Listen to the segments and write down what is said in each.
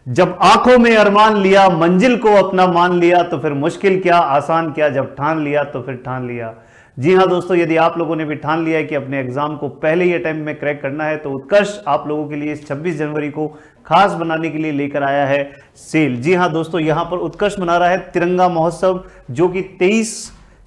जब आंखों में अरमान लिया, मंजिल को अपना मान लिया, तो फिर मुश्किल क्या आसान क्या, जब ठान लिया तो फिर ठान लिया। जी हाँ दोस्तों, यदि आप लोगों ने भी ठान लिया है कि अपने एग्जाम को पहले ही अटेम्प्ट में क्रैक करना है, तो उत्कर्ष आप लोगों के लिए इस 26 जनवरी को खास बनाने के लिए लेकर आया है सेल। जी हाँ दोस्तों, यहां पर उत्कर्ष मना रहा है तिरंगा महोत्सव, जो कि 23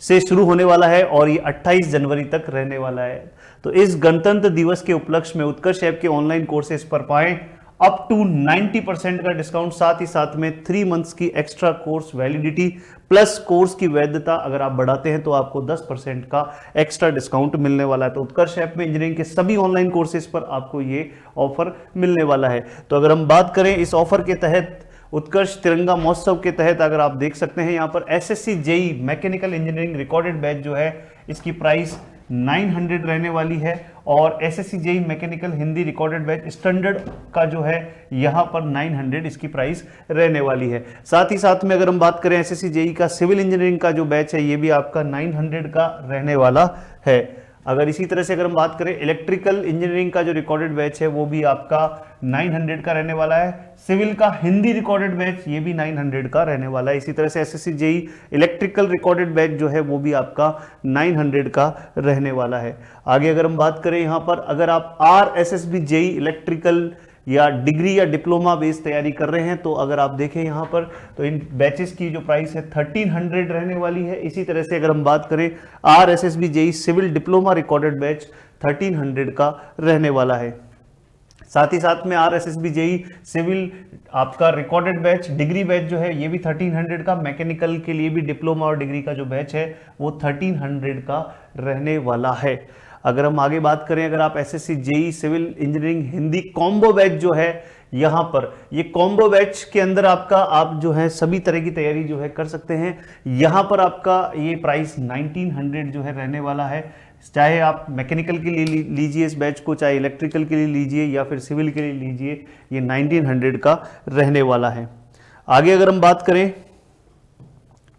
से शुरू होने वाला है और ये 28 जनवरी तक रहने वाला है। तो इस गणतंत्र दिवस के उपलक्ष्य में उत्कर्ष ऐप के ऑनलाइन कोर्सेज पर पाएं अप टू 90% का डिस्काउंट, साथ ही साथ में 3 मंथ्स की extra course validity plus course की वैधता अगर आप बढ़ाते हैं तो आपको 10% का एक्स्ट्रा डिस्काउंट मिलने वाला है। तो उत्कर्ष ऐप में इंजीनियरिंग के सभी ऑनलाइन कोर्सेज पर आपको ये ऑफर मिलने वाला है। तो अगर हम बात करें इस ऑफर के तहत, उत्कर्ष तिरंगा महोत्सव के तहत, अगर आप देख सकते हैं यहाँ पर SSC JE mechanical engineering recorded batch जो है इसकी प्राइस 900 रहने वाली है, और SSC JE mechanical Hindi recorded batch standard का जो है यहां पर 900 इसकी प्राइस रहने वाली है। साथ ही साथ में अगर हम बात करें एसएससी जेई का सिविल इंजीनियरिंग का जो बैच है ये भी आपका 900 का रहने वाला है। अगर इसी तरह से अगर हम बात करें इलेक्ट्रिकल इंजीनियरिंग का जो रिकॉर्डेड बैच है वो भी आपका 900 का रहने वाला है। सिविल का हिंदी रिकॉर्डेड बैच ये भी 900 का रहने वाला है। इसी तरह से SSC JE electrical recorded batch जो है वो भी आपका 900 का रहने वाला है। आगे अगर हम बात करें यहाँ पर, अगर आप आरएसएसबी जेई इलेक्ट्रिकल या डिग्री या डिप्लोमा बेस तैयारी कर रहे हैं, तो अगर आप देखें यहाँ पर तो इन बैचेस की जो प्राइस है 1300 रहने वाली है। इसी तरह से अगर हम बात करें RSSB JE civil diploma recorded batch 1300 का रहने वाला है। साथ ही साथ में आरएसएसबी जेई सिविल आपका रिकॉर्डेड बैच डिग्री बैच जो है ये भी 1300 का, मैकेनिकल के लिए भी डिप्लोमा और डिग्री का जो बैच है वो 1300 का रहने वाला है। अगर हम आगे बात करें, अगर आप SSC JE civil engineering Hindi combo batch जो है यहाँ पर, ये कॉम्बो बैच के अंदर आपका आप जो है सभी तरह की तैयारी जो है कर सकते हैं। यहाँ पर आपका ये प्राइस 1900 जो है रहने वाला है। चाहे आप मैकेनिकल के लिए लीजिए इस बैच को, चाहे इलेक्ट्रिकल के लिए लीजिए या फिर सिविल के लिए लीजिए, ये 1900 का रहने वाला है। आगे अगर हम बात करें,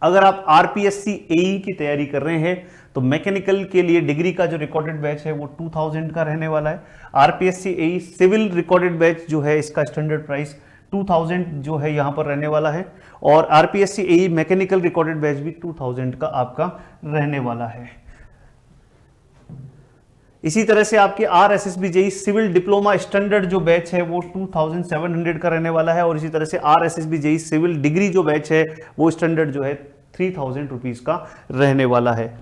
अगर आप आरपीएससी एई की तैयारी कर रहे हैं तो मैकेनिकल के लिए डिग्री का जो रिकॉर्डेड बैच है वो 2000 का रहने वाला है। RPSC AE civil recorded batch जो है इसका स्टैंडर्ड प्राइस 2000 जो है यहां पर रहने वाला है, और आरपीएससी एई मैकेनिकल रिकॉर्डेड बैच भी 2000 का आपका रहने वाला है। इसी तरह से आपके RSSB JE civil diploma standard जो बैच है वो 2700 का रहने वाला है, और इसी तरह से आरएसएसबी जेई सिविल डिग्री जो बैच है वो स्टैंडर्ड जो है 3000 रुपीज का रहने वाला है।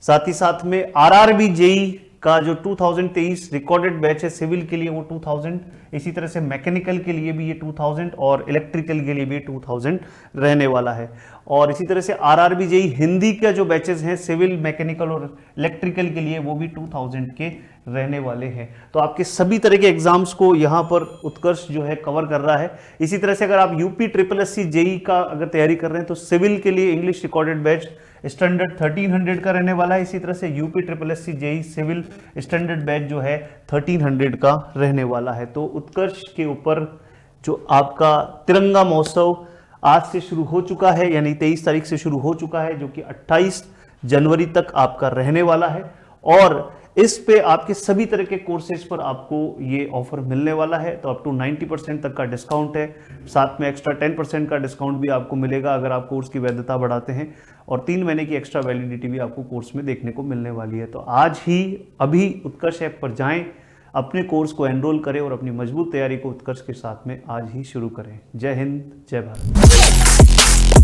साथ ही साथ में आरआरबी जेई का जो 2023 रिकॉर्डेड बैच है सिविल के लिए वो 2000, इसी तरह से मैकेनिकल के लिए भी ये 2000 और इलेक्ट्रिकल के लिए भी 2000 रहने वाला है। और इसी तरह से आरआरबी जेई हिंदी का जो बैचेस हैं सिविल मैकेनिकल और इलेक्ट्रिकल के लिए वो भी 2000 के रहने वाले हैं। तो आपके सभी तरह के एग्जाम्स को यहाँ पर उत्कर्ष जो है कवर कर रहा है। इसी तरह से अगर आप यूपी ट्रिपल एससी जेई का अगर तैयारी कर रहे हैं तो सिविल के लिए इंग्लिश रिकॉर्डेड बैच स्टैंडर्ड 1300 का रहने वाला है। इसी तरह से UP triple SC JE civil standard batch जो है 1300 का रहने वाला है। तो उत्कर्ष के ऊपर जो आपका तिरंगा महोत्सव आज से शुरू हो चुका है, यानी 23 तारीख से शुरू हो चुका है, जो कि 28 जनवरी तक आपका रहने वाला है, और इस पे आपके सभी तरह के कोर्सेज पर आपको ये ऑफर मिलने वाला है। तो अप टू 90% तक का डिस्काउंट है, साथ में एक्स्ट्रा 10% का डिस्काउंट भी आपको मिलेगा अगर आप कोर्स की वैधता बढ़ाते हैं, और 3 महीने की एक्स्ट्रा वैलिडिटी भी आपको कोर्स में देखने को मिलने वाली है। तो आज ही अभी उत्कर्ष ऐप पर जाएं, अपने कोर्स को एनरोल करें और अपनी मजबूत तैयारी को उत्कर्ष के साथ में आज ही शुरू करें। जय हिंद, जय भारत।